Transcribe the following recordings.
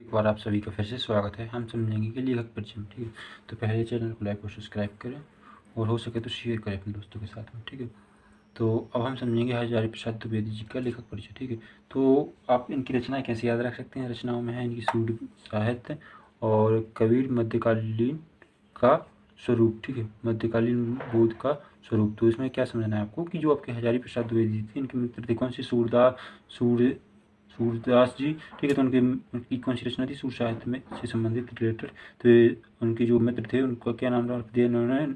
एक बार आप सभी का फिर से स्वागत है। हम समझेंगे कि लेखक परिचय, ठीक है। तो पहले चैनल को लाइक और सब्सक्राइब करें और हो सके तो शेयर करें अपने दोस्तों के साथ में, ठीक है। तो अब हम समझेंगे हजारी प्रसाद द्विवेदी जी का लेखक परिचय, ठीक है। तो आप इनकी रचनाएं कैसे याद रख सकते हैं? रचनाओं में है इनकी सूड साहित्य और कबीर मध्यकालीन का स्वरूप, ठीक है। मध्यकालीन बोध का स्वरूप। तो इसमें क्या समझना है आपको कि जो आपके हजारी प्रसाद द्विवेदी थे, इनके मित्र थे कौन से? सूरदास जी, ठीक है। तो उनकी कौन सी रचना थी? सूर साहित्य में से संबंधित रिलेटेड। तो उनके जो मित्र थे उनका क्या नाम रख दिया इन्होंने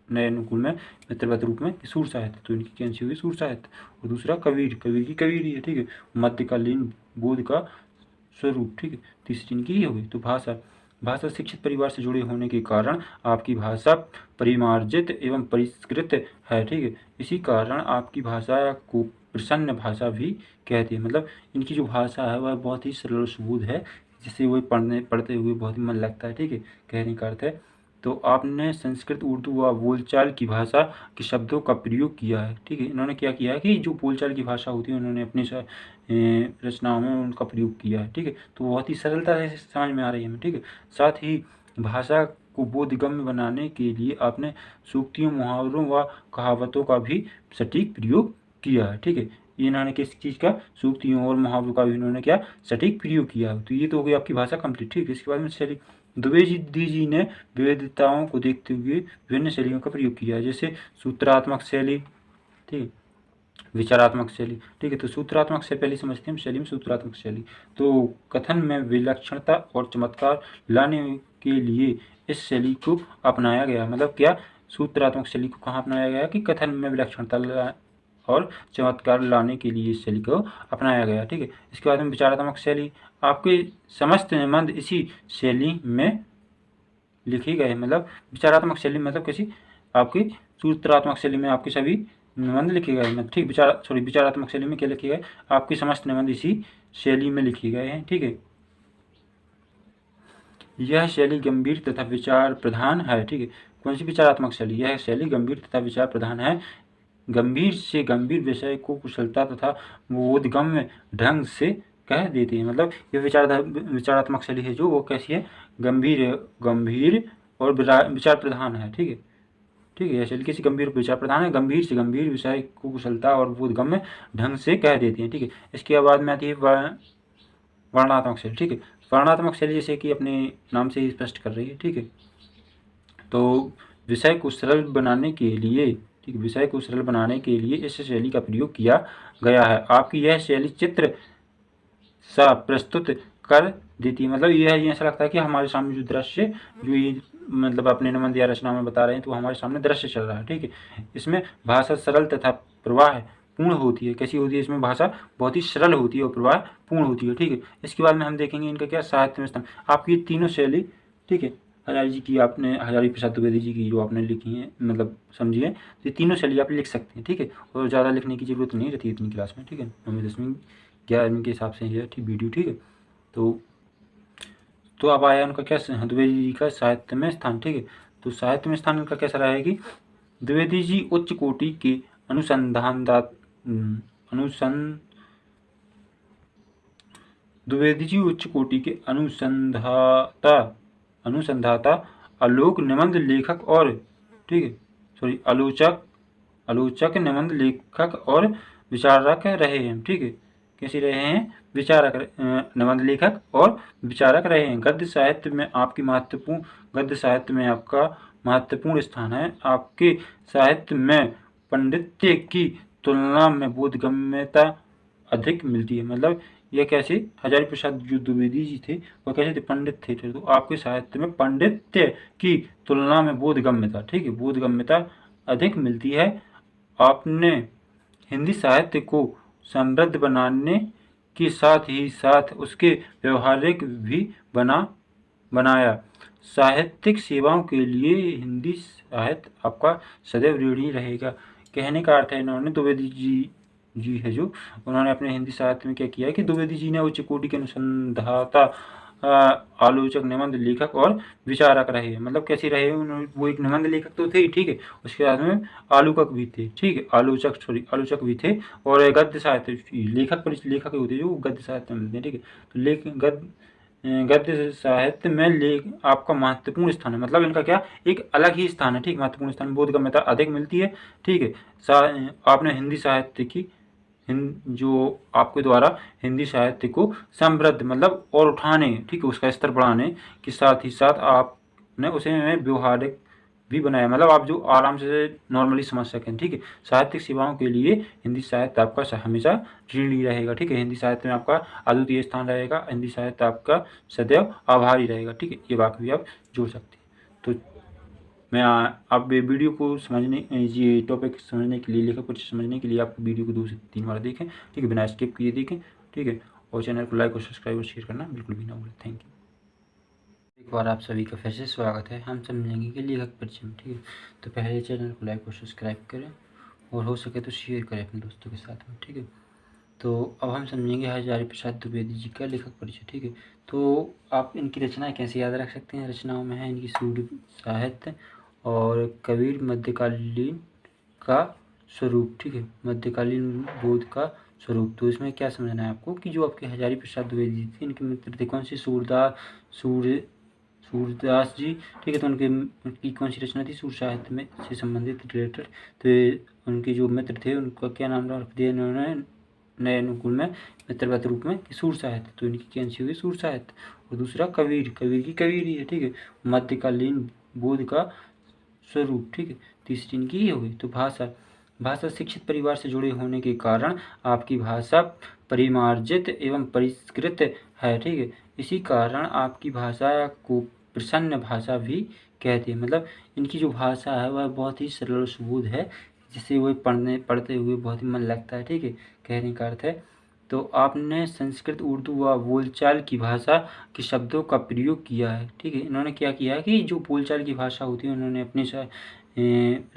नए अनुकूल में मित्रवत रूप में? सूर साहित्य। तो इनकी कौन सी हुई? सूर साहित्य। और दूसरा कबीर, कबीर की कबीर ही है, ठीक है। मध्यकालीन बोध का स्वरूप, ठीक है। तीसरी इनकी ही होगी। तो भाषा, भाषा शिक्षित परिवार से जुड़े होने के कारण आपकी भाषा परिमार्जित एवं परिष्कृत है, ठीक है। इसी कारण आपकी भाषा को प्रसन्न भाषा भी कहते हैं। मतलब इनकी जो भाषा है वह बहुत ही सरल सुबोध है, जिससे वह पढ़ते हुए बहुत ही मन लगता है, ठीक है। कहने का अर्थ है तो आपने संस्कृत, उर्दू व बोलचाल की भाषा के शब्दों का प्रयोग किया है, ठीक है। इन्होंने क्या किया है कि जो बोलचाल की भाषा होती है उन्होंने अपनी रचनाओं में उनका प्रयोग किया है, ठीक है। तो बहुत ही सरलता से समझ में आ रही है हमें, ठीक है। साथ ही भाषा को बोधगम्य बनाने के लिए आपने सूक्तियों, मुहावरों व कहावतों का भी सटीक प्रयोग किया है, ठीक है। इन्होंने किस चीज़ का? सूक्तियों और मुहावरों का भी इन्होंने क्या? सटीक प्रयोग किया है। तो ये तो हो गई आपकी भाषा कंप्लीट, ठीक है। इसके बाद में शैली, द्विवेदी जी ने विविधताओं को देखते हुए विभिन्न शैलियों का प्रयोग किया है, जैसे सूत्रात्मक शैली, ठीक है, विचारात्मक शैली, ठीक है। तो सूत्रात्मक से पहले समझते हैं हम शैली में। सूत्रात्मक शैली तो कथन में विलक्षणता और चमत्कार लाने के लिए इस शैली को अपनाया गया। मतलब क्या? सूत्रात्मक शैली को कहाँ अपनाया गया? कि कथन में विलक्षणता और चमत्कार लाने के लिए इस शैली को अपनाया गया, ठीक है। इसके बाद में विचारात्मक शैली, आपके समस्त निबंध इसी शैली में लिखे गए। मतलब विचारात्मक शैली मतलब कैसी? आपकी सूत्रात्मक शैली में आपके सभी निबंध लिखे गए हैं, ठीक। विचारात्मक शैली में क्या लिखे गए? आपके समस्त निबंध इसी शैली में लिखे गए हैं, ठीक है। यह शैली गंभीर तथा विचार प्रधान है, ठीक है। कौन सी विचारात्मक शैली? यह शैली गंभीर तथा विचार प्रधान है। गंभीर से गंभीर विषय को कुशलता तथा बोधगम्य ढंग से कह देते हैं। मतलब ये विचारात्मक शैली है जो, वो कैसी है? गंभीर और विचार प्रधान है, ठीक है। ठीक है, यह शैली किसी गंभीर विचार प्रधान है, गंभीर से गंभीर विषय को कुशलता और बोधगम्य ढंग से कह देते हैं, ठीक है। इसके बाद में आती है वर्णनात्मक शैली, ठीक है। वर्णनात्मक शैली जैसे कि अपने नाम से ही स्पष्ट कर रही है, ठीक है। तो विषय को सरल बनाने के लिए, ठीक, विषय को सरल बनाने के लिए इस शैली का प्रयोग किया गया है। आपकी यह शैली चित्र सा प्रस्तुत कर देती है। मतलब यह ऐसा लगता है कि हमारे सामने जो दृश्य, जो ये मतलब अपने निबंध या रचना में बता रहे हैं, तो हमारे सामने दृश्य चल रहा है, ठीक है। इसमें भाषा सरल तथा प्रवाह पूर्ण होती है। कैसी होती है? इसमें भाषा बहुत ही सरल होती है और प्रवाह पूर्ण होती है, ठीक है। इसके बाद में हम देखेंगे इनका क्या? साहित्य में स्थान। आपकी तीनों शैली, ठीक है, हजारी जी की आपने, हजारी प्रसाद द्विवेदी जी की जो आपने लिखी है, मतलब समझिए, तो ये तीनों शैली आप लिख सकते हैं, ठीक है। और ज़्यादा लिखने की जरूरत नहीं रहती इतनी क्लास में, ठीक है। 9वीं 10वीं 11वीं के हिसाब से ये ठीक वीडियो, ठीक है। तो अब आया उनका क्या? द्विवेदी जी का साहित्य में स्थान, ठीक है। तो साहित्य में स्थान उनका कैसा रहा है कि द्विवेदी जी उच्च कोटि के अनुसंध द्विवेदी जी उच्च कोटि के अनुसंधाता, आलोक निबंध लेखक और, ठीक है, आलोचक निबंध लेखक और विचारक रहे हैं, ठीक है। कैसे रहे हैं? विचारक, निबंध लेखक और विचारक रहे हैं। गद्य साहित्य में आपका महत्वपूर्ण स्थान है। आपके साहित्य में पांडित्य की तुलना में बोधगम्यता अधिक मिलती है। मतलब यह कैसे? हजारी प्रसाद जो द्विवेदी जी थे वह कैसे थे? पंडित थे। तो आपके साहित्य में पांडित्य की तुलना में बोधगम्यता, ठीक है, बोधगम्यता अधिक मिलती है। आपने हिंदी साहित्य को समृद्ध बनाने के साथ ही साथ उसके व्यवहारिक भी बनाया। साहित्यिक सेवाओं के लिए हिंदी साहित्य आपका सदैव ऋणी रहेगा। कहने का अर्थ है, इन्होंने द्विवेदी जी है जो, उन्होंने अपने हिंदी साहित्य में क्या किया है कि द्विवेदी जी ने उच्च कोटि के अनुसंधाता, आलोचक, निबंध लेखक और विचारक रहे। मतलब कैसे रहे? उन्होंने, वो एक निबंध लेखक तो थे, ठीक है, उसके बाद में आलोचक भी थे, ठीक है, आलोचक भी थे। और गद्य साहित्य लेखक होते जो गद्य साहित्य में मिलते हैं, ठीक है। तो गद्य साहित्य में आपका महत्वपूर्ण स्थान है, मतलब इनका क्या एक अलग ही स्थान है, ठीक, महत्वपूर्ण स्थान, बोधगम्यता अधिक मिलती है, ठीक है। आपने हिंदी साहित्य की जो आपके द्वारा हिंदी साहित्य को समृद्ध मतलब और उठाने, ठीक है, उसका स्तर बढ़ाने के साथ ही साथ आपने उसे व्यवहारिक भी बनाया, मतलब आप जो आराम से नॉर्मली समझ सकें, ठीक है। साहित्यिक सेवाओं के लिए हिंदी साहित्य आपका हमेशा ऋणी रहेगा, ठीक है। हिंदी साहित्य में आपका अद्वितीय स्थान रहेगा, हिंदी साहित्य आपका सदैव आभारी रहेगा, ठीक है। ये वाक्य भी आप जोड़ सकते हैं। तो मैं आप वीडियो को समझने, ये टॉपिक समझने के लिए, लेखक परिचय समझने के लिए आप वीडियो को 2 से 3 बार देखें, ठीक है, बिना स्किप किए देखें, ठीक है। और चैनल को लाइक और सब्सक्राइब और शेयर करना बिल्कुल भी ना भूलें। Thank you. एक बार आप सभी का फिर से स्वागत है। हम समझेंगे कि लेखक परिचय, ठीक है। तो पहले चैनल को लाइक और सब्सक्राइब करें और हो सके तो शेयर करें अपने दोस्तों के साथ में, ठीक है। तो अब हम समझेंगे हजारी प्रसाद द्विवेदी जी का लेखक परिचय, ठीक है। तो आप इनकी रचनाएं कैसे याद रख सकते हैं? रचनाओं में है इनकी सूर्य साहित्य और कबीर मध्यकालीन का स्वरूप, ठीक है, मध्यकालीन बोध का स्वरूप। तो इसमें क्या समझना है आपको कि जो आपके हजारी प्रसाद द्विवेदी जी थे, इनके मित्र थे कौन से? सूरदास जी, ठीक है। तो उनकी कौन सी रचना थी? सूर साहित्य में से संबंधित रिलेटेड। तो उनके जो मित्र थे उनका क्या नाम रख दिया इन्होंने नए अनुकूल में मित्रवत रूप में कि सूर साहित्य। तो इनकी कौन सी हुई? सूर साहित्य। और दूसरा कबीर, कबीर की कबीर ही है, ठीक है, मध्यकालीन बोध का स्वरूप, ठीक है। तीसरी इनकी ये हुई। तो भाषा, भाषा शिक्षित परिवार से जुड़े होने के कारण आपकी भाषा परिमार्जित एवं परिष्कृत है, ठीक है। इसी कारण आपकी भाषा को प्रसन्न भाषा भी कहते हैं, मतलब इनकी जो भाषा है वह बहुत ही सरल सुबोध है, जिसे वो पढ़ते हुए बहुत ही मन लगता है, ठीक है, कहने का अर्थ है। तो आपने संस्कृत, उर्दू व बोलचाल की भाषा के शब्दों का प्रयोग किया है, ठीक है। इन्होंने क्या किया है कि जो बोलचाल की भाषा होती है उन्होंने अपनी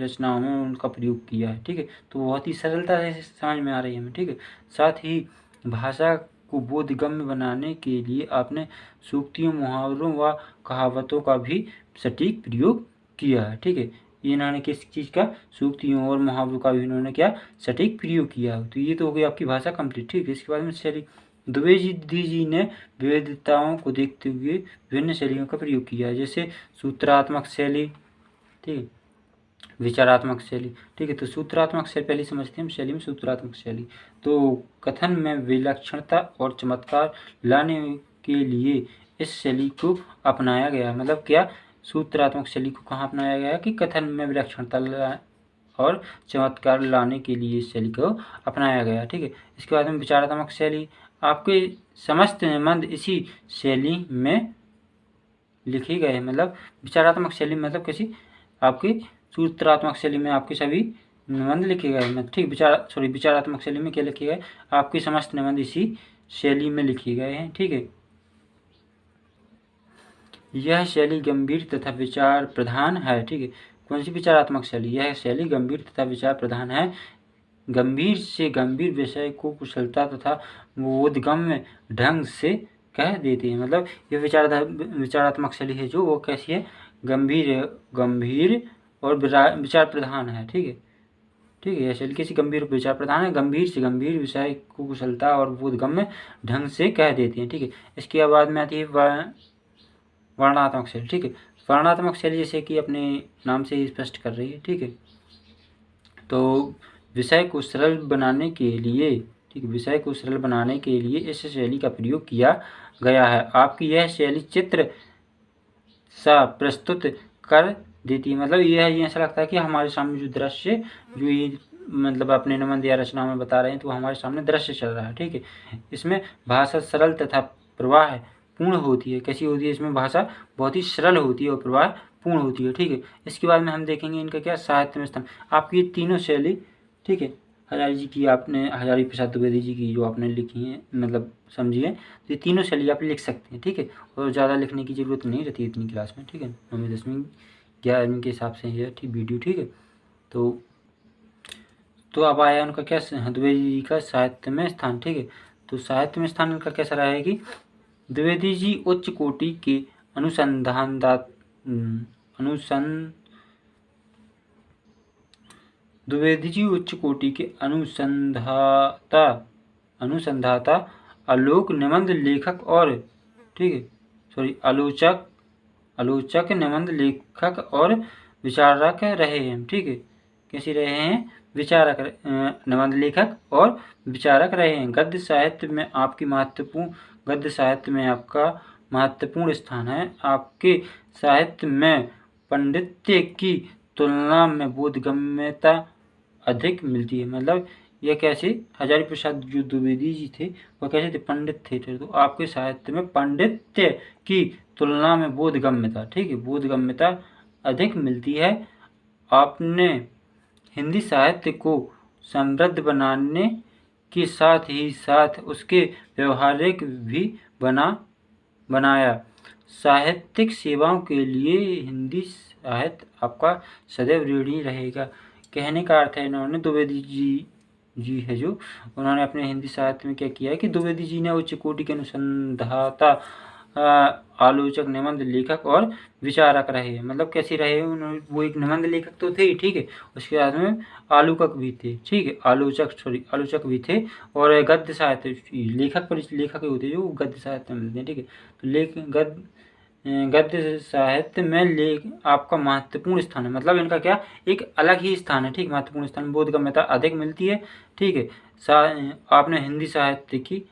रचनाओं में उनका प्रयोग किया है, ठीक है। तो बहुत ही सरलता से समझ में आ रही है हमें, ठीक है। साथ ही भाषा को बोधगम्य बनाने के लिए आपने सूक्तियों, मुहावरों व कहावतों का भी सटीक प्रयोग किया है, ठीक है। इन्होंने किस चीज़ का? सूक्तियों और मुहावरों का भी इन्होंने क्या? सटीक प्रयोग किया है। तो ये तो हो गई आपकी भाषा कंप्लीट, ठीक है। इसके बाद में शैली, द्विवेदी जी ने विविधताओं को देखते हुए विभिन्न शैलियों का प्रयोग किया है, जैसे सूत्रात्मक शैली, ठीक है, विचारात्मक शैली, ठीक है। तो सूत्रात्मक शैली पहले समझते हैं हम, शैली में सूत्रात्मक शैली। तो कथन में विलक्षणता और चमत्कार लाने के लिए इस शैली को अपनाया गया, मतलब क्या? सूत्रात्मक शैली को कहाँ अपनाया गया? कि कथन में विलक्षणता और चमत्कार लाने के लिए इस शैली को अपनाया गया, ठीक है। इसके बाद में विचारात्मक शैली, आपके समस्त निबंध इसी शैली में लिखे गए, मतलब विचारात्मक शैली मतलब कैसी? आपकी सूत्रात्मक शैली में आपके सभी निबंध लिखे गए, मतलब ठीक, विचारात्मक शैली में क्या लिखे गए? आपके समस्त निबंध इसी शैली में लिखे गए हैं, ठीक है। यह शैली गंभीर तथा विचार प्रधान है, ठीक है। कौन सी विचारात्मक शैली? यह शैली गंभीर तथा विचार प्रधान है। गंभीर से गंभीर विषय को कुशलता तथा बोधगम्य ढंग से कह देते हैं, मतलब ये विचारात्मक शैली है जो वो कैसी है? गंभीर और विचार प्रधान है, ठीक है, ठीक है। यह शैली कैसी? गंभीर विचार प्रधान है, गंभीर से गंभीर विषय को कुशलता और बोधगम्य ढंग से कह देते हैं, ठीक है। इसके बाद में आती है वर्णनात्मक शैली, ठीक है। वर्णनात्मक शैली जैसे कि अपने नाम से ही स्पष्ट कर रही है, ठीक है। तो विषय को सरल बनाने के लिए, ठीक है, विषय को सरल बनाने के लिए इस शैली का प्रयोग किया गया है। आपकी यह शैली चित्र सा प्रस्तुत कर देती है, मतलब यह ऐसा लगता है कि हमारे सामने जो दृश्य, जो ये मतलब अपने निबंध या रचना में बता रहे हैं, तो हमारे सामने दृश्य चल रहा है, ठीक है। इसमें भाषा सरल तथा प्रवाह पूर्ण होती है। कैसी होती है? इसमें भाषा बहुत ही सरल होती है और प्रवाह पूर्ण होती है, ठीक है। इसके बाद में हम देखेंगे इनका क्या? साहित्य में स्थान। आपकी ये तीनों शैली, ठीक है, हजारी जी की, आपने हजारी प्रसाद द्विवेदी जी की जो आपने लिखी है, मतलब समझिए, तो ये तीनों शैली आप लिख सकते हैं, ठीक है। और ज़्यादा लिखने की ज़रूरत नहीं रहती इतनी क्लास में, ठीक है, 9वीं 10वीं 11वीं के हिसाब से ये ठीक वीडियो, ठीक है। तो अब आया उनका क्या? द्विवेदी जी का साहित्य में स्थान, ठीक है। तो साहित्य में स्थान इनका कैसा रहा है कि द्विवेदी जी उच्च कोटि के द्विवेदी जी उच्च कोटि के अनुसंधाता, आलोक निबंध लेखक और ठीक है, सॉरी आलोचक निबंध लेखक और विचारक रहे हैं। ठीक है, कैसे रहे हैं? विचारक, निबंध लेखक और विचारक रहे हैं। गद्य साहित्य में आपका महत्वपूर्ण स्थान है। आपके साहित्य में पांडित्य की तुलना में बोधगम्यता अधिक मिलती है। मतलब यह कैसे? हजारी प्रसाद जो द्विवेदी जी थे वह कैसे थे? पंडित थे। तो आपके साहित्य में पांडित्य की तुलना में बोधगम्यता, ठीक है, बोधगम्यता अधिक मिलती है। आपने हिंदी साहित्य को समृद्ध बनाने के साथ ही साथ उसके व्यवहारिक भी बनाया। साहित्यिक सेवाओं के लिए हिंदी साहित्य आपका सदैव ऋणी रहेगा। कहने का अर्थ है, इन्होंने द्विवेदी जी है जो, उन्होंने अपने हिंदी साहित्य में क्या किया है कि द्विवेदी जी ने उच्च कोटि के अनुसंधाता, आलोचक, निबंध लेखक और विचारक रहे। मतलब कैसे रहे? उन्होंने, वो एक निबंध लेखक तो थे, ठीक है, उसके बाद में आलोचक भी थे, ठीक है, आलोचक भी थे, और गद्य साहित्य लेखक ही होते जो गद्य साहित्य में मिलते हैं। ठीक है, तो गद्य साहित्य में आपका महत्वपूर्ण स्थान है। मतलब इनका क्या, एक अलग ही स्थान है। ठीक, महत्वपूर्ण स्थान, बोधगम्यता अधिक मिलती है। ठीक है, आपने हिंदी साहित्य की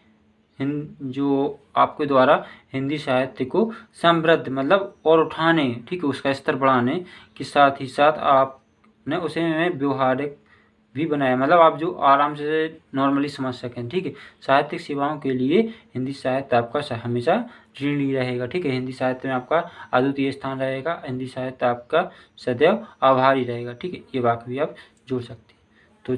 जो आपके द्वारा हिंदी साहित्य को समृद्ध मतलब और उठाने, ठीक है, उसका स्तर बढ़ाने के साथ ही साथ आपने उसे व्यवहारिक भी बनाया। मतलब आप जो आराम से नॉर्मली समझ सकें। ठीक है, साहित्यिक सेवाओं के लिए हिंदी साहित्य आपका हमेशा ऋणी रहेगा। ठीक है, हिंदी साहित्य में आपका अद्वितीय स्थान रहेगा। हिंदी साहित्य आपका सदैव आभारी रहेगा। ठीक है, ये वाक्य भी आप जोड़ सकते हैं। तो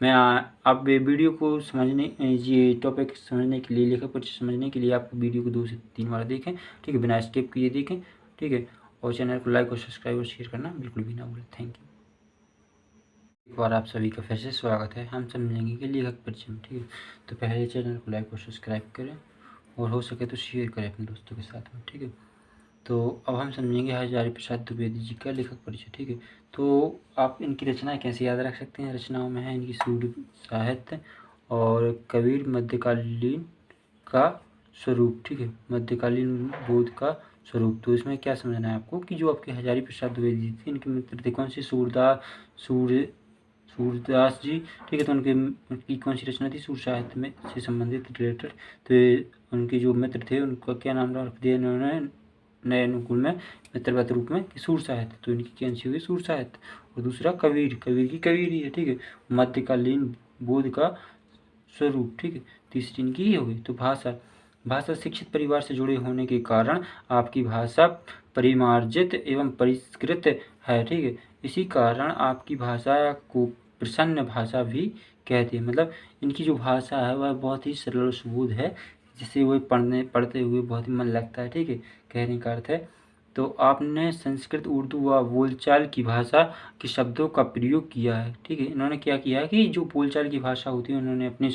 मैं आप वीडियो को समझने, ये टॉपिक समझने के लिए, लेखक परिचय समझने के लिए आप वीडियो को 2 से 3 बार देखें। ठीक है, बिना स्किप किए देखें। ठीक है, और चैनल को लाइक और सब्सक्राइब और शेयर करना बिल्कुल भी ना भूलें। Thank you. एक बार आप सभी का फिर से स्वागत है। हम समझेंगे कि लेखक परिचय में। ठीक है, तो पहले चैनल को लाइक और सब्सक्राइब करें और हो सके तो शेयर करें अपने दोस्तों के साथ में। ठीक है, तो अब हम समझेंगे हजारी प्रसाद द्विवेदी जी का लेखक परिचय। ठीक है, तो आप इनकी रचनाएं कैसे याद रख सकते हैं? रचनाओं में है इनकी सूर्य साहित्य और कबीर मध्यकालीन का स्वरूप। ठीक है, मध्यकालीन बोध का स्वरूप। तो इसमें क्या समझना है आपको कि जो आपके हजारी प्रसाद द्विवेदी जी थे, इनके मित्र थे कौन से? सूरदास जी। ठीक है, तो उनकी कौन सी रचना थी? सूर साहित्य में से संबंधित रिलेटेड। तो उनके जो मित्र थे उनका क्या नाम रख दिया इन्होंने नए अनुकूल में मित्रवत रूप में कि सूर साहित्य। तो इनकी कौन सी हुई? सूर साहित्य। और दूसरा कबीर की कबीर ही है। ठीक है, मध्यकालीन बोध का स्वरूप। ठीक है, तीसरी इनकी ही होगी। तो भाषा शिक्षित परिवार से जुड़े होने के कारण आपकी भाषा परिमार्जित एवं परिष्कृत है। ठीक है, इसी कारण आपकी भाषा को प्रसन्न भाषा भी कहते हैं। मतलब इनकी जो भाषा है वह बहुत ही सरल सुबोध है, जिसे वो पढ़ते हुए बहुत ही मन लगता है। ठीक है, कहने का अर्थ है। तो आपने संस्कृत, उर्दू व बोलचाल की भाषा के शब्दों का प्रयोग किया है। ठीक है, इन्होंने क्या किया है कि जो बोलचाल की भाषा होती है उन्होंने अपनी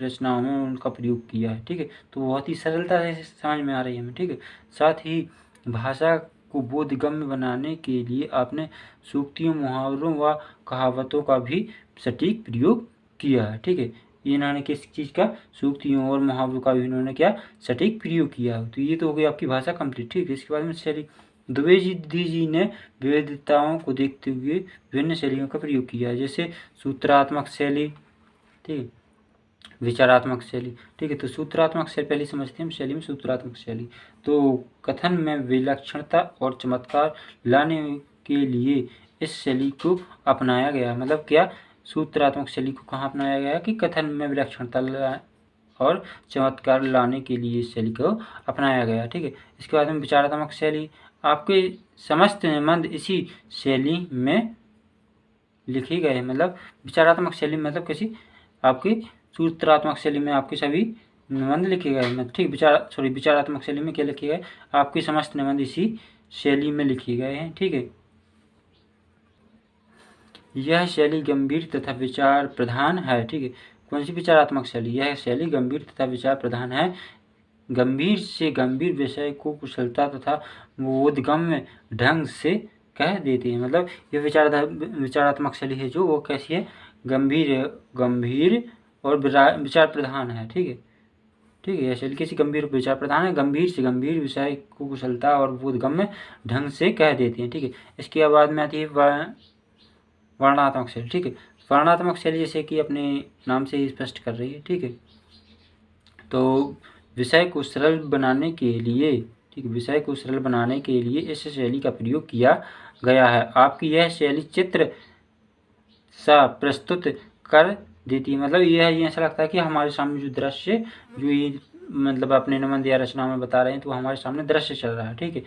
रचनाओं में उनका प्रयोग किया है। ठीक है, तो बहुत ही सरलता से समझ में आ रही है हमें। ठीक है, साथ ही भाषा को बोधगम्य बनाने के लिए आपने सूक्तियों, मुहावरों व कहावतों का भी सटीक प्रयोग किया है। ठीक है, इन्होंने किस चीज़ का? सूक्तियों और मुहावरों का भी इन्होंने क्या? सटीक प्रयोग किया है। तो ये तो हो गई आपकी भाषा कंप्लीट। ठीक है, इसके बाद में शैली, द्विवेदी जी ने विविधताओं को देखते हुए विभिन्न शैलियों का प्रयोग किया है, जैसे सूत्रात्मक शैली, ठीक है, विचारात्मक शैली। ठीक है, तो सूत्रात्मक शैली पहले समझते हैं हम। शैली में सूत्रात्मक शैली, तो कथन में विलक्षणता और चमत्कार लाने के लिए इस शैली को अपनाया गया। मतलब क्या? सूत्रात्मक शैली को कहाँ अपनाया गया? कि कथन में विलक्षणता और चमत्कार लाने के लिए इस शैली को अपनाया गया। ठीक है, इसके बाद में विचारात्मक शैली, आपके समस्त निबंध इसी शैली में लिखे गए। मतलब विचारात्मक शैली मतलब कैसी? आपकी सूत्रात्मक शैली में आपके सभी निबंध लिखे गए। ठीक, विचारात्मक शैली में क्या लिखे गए? आपके समस्त निबंध इसी शैली में लिखे गए हैं। ठीक है, यह शैली गंभीर तथा विचार प्रधान है। ठीक है, कौन सी विचारात्मक शैली? यह शैली गंभीर तथा विचार प्रधान है। गंभीर से गंभीर विषय को कुशलता तथा बोधगम्य ढंग से कह देते हैं। मतलब यह विचारात्मक शैली है जो, वो कैसी है? गंभीर और विचार प्रधान है। ठीक है, ठीक है। यह शैली किसी गंभीर विचार प्रधान है, गंभीर से गंभीर विषय को कुशलता और बोधगम्य ढंग से कह देते हैं। ठीक है। इसके बाद में आती है वर्णनात्मक शैली। ठीक है। वर्णनात्मक शैली जैसे कि अपने नाम से ही स्पष्ट कर रही है। ठीक है। तो विषय को सरल बनाने के लिए, ठीक है, विषय को सरल बनाने के लिए इस शैली का प्रयोग किया गया है। आपकी यह शैली चित्र सा प्रस्तुत कर देती है। मतलब यह ऐसा लगता है कि हमारे सामने जो दृश्य जो ये मतलब अपने निबंध या रचना में बता रहे हैं तो हमारे सामने दृश्य चल रहा है। ठीक है।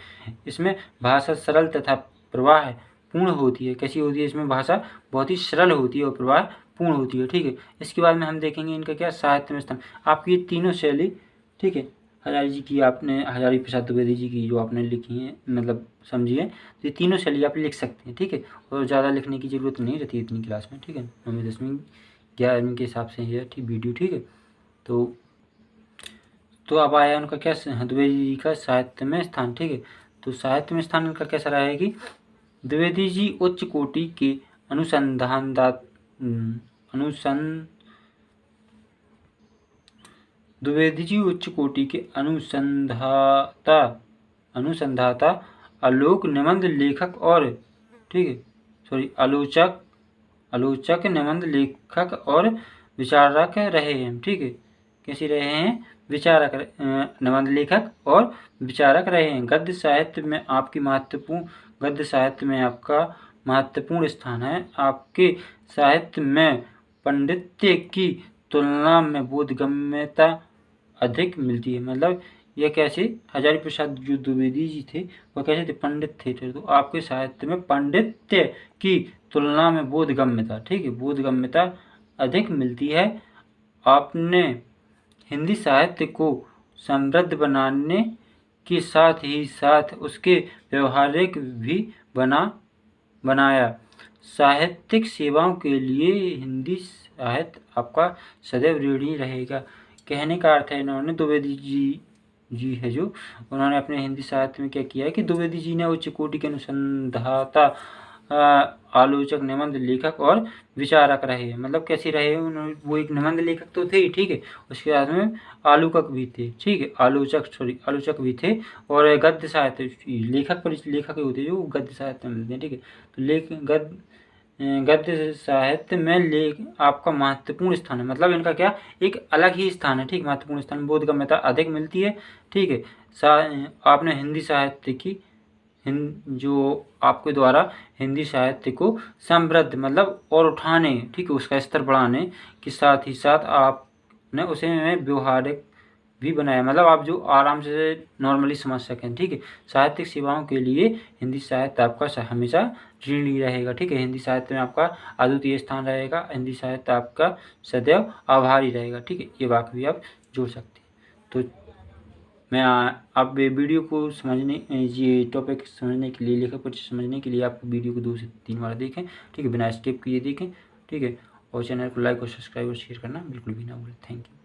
इसमें भाषा सरल तथा प्रवाह पूर्ण होती है। कैसी होती है? इसमें भाषा बहुत ही सरल होती है और प्रवाह पूर्ण होती है। ठीक है। इसके बाद में हम देखेंगे इनका क्या साहित्य में स्थान। आपकी ये तीनों शैली, ठीक है, हजारी जी की आपने, हजारी प्रसाद द्विवेदी जी की जो आपने लिखी है, मतलब समझिए, तो ये तीनों शैली आप लिख सकते हैं। ठीक है। और ज़्यादा लिखने की ज़रूरत नहीं रहती इतनी क्लास में। ठीक है। 9वीं 10वीं 11वीं के हिसाब से है ठीक वीडियो। ठीक है। तो अब आया उनका क्या, द्विवेदी जी का साहित्य में स्थान। ठीक है। तो साहित्य में स्थान उनका कैसा रहा है कि द्विवेदी जी उच्च कोटि के द्विवेदी जी उच्च कोटि के अनुसंधाता, आलोक निबंध लेखक और, ठीक है, सॉरी, आलोचक निबंध लेखक और विचारक रहे हैं। ठीक है। कैसे रहे हैं? विचारक, निबंध लेखक और विचारक रहे हैं। गद्य साहित्य में आपका महत्वपूर्ण स्थान है। आपके साहित्य में पांडित्य की तुलना में बोधगम्यता अधिक मिलती है। मतलब यह कैसे? हजारी प्रसाद जो द्विवेदी जी थे वह कैसे थे? पंडित थे। तो आपके साहित्य में पांडित्य की तुलना में बोधगम्यता, ठीक है, बोधगम्यता अधिक मिलती है। आपने हिंदी साहित्य को समृद्ध बनाने के साथ ही साथ उसके व्यवहारिक भी बनाया। साहित्यिक सेवाओं के लिए हिंदी साहित्य आपका सदैव ऋणी रहेगा। कहने का अर्थ है, इन्होंने द्विवेदी जी है जो, उन्होंने अपने हिंदी साहित्य में क्या किया है कि द्विवेदी जी ने उच्च कोटि के अनुसंधाता, आलोचक, निबंध लेखक और विचारक रहे। मतलब कैसे रहे? उन्होंने, वो एक निबंध लेखक तो थे, ठीक है, उसके साथ में आलोचक भी थे, ठीक है, आलोचक भी थे, और गद्य साहित्य लेखक होते जो गद्य साहित्य में मिलते हैं। ठीक है। तो गद्य साहित्य में आपका महत्वपूर्ण स्थान है। मतलब इनका क्या, एक अलग ही स्थान है। ठीक, महत्वपूर्ण स्थान, बोधगम्यता अधिक मिलती है। ठीक है। आपने हिंदी साहित्य की जो आपके द्वारा हिंदी साहित्य को समृद्ध, मतलब और उठाने, ठीक है, उसका स्तर बढ़ाने के साथ ही साथ आपने उसे व्यवहारिक भी बनाया। मतलब आप जो आराम से नॉर्मली समझ सकें। ठीक है। साहित्यिक सेवाओं के लिए हिंदी साहित्य आपका हमेशा ऋणी रहेगा। ठीक है। हिंदी साहित्य में आपका अद्वितीय स्थान रहेगा। हिंदी साहित्य आपका सदैव आभारी रहेगा। ठीक है। ये वाक्य भी आप जोड़ सकते हैं। तो मैं आप वीडियो को समझने, ये टॉपिक समझने के लिए, लेखक परिचय समझने के लिए आप वीडियो को 2 से 3 बार देखें। ठीक है। बिना स्किप किए देखें। ठीक है। और चैनल को लाइक और सब्सक्राइब और शेयर करना बिल्कुल भी ना भूलें। Thank you.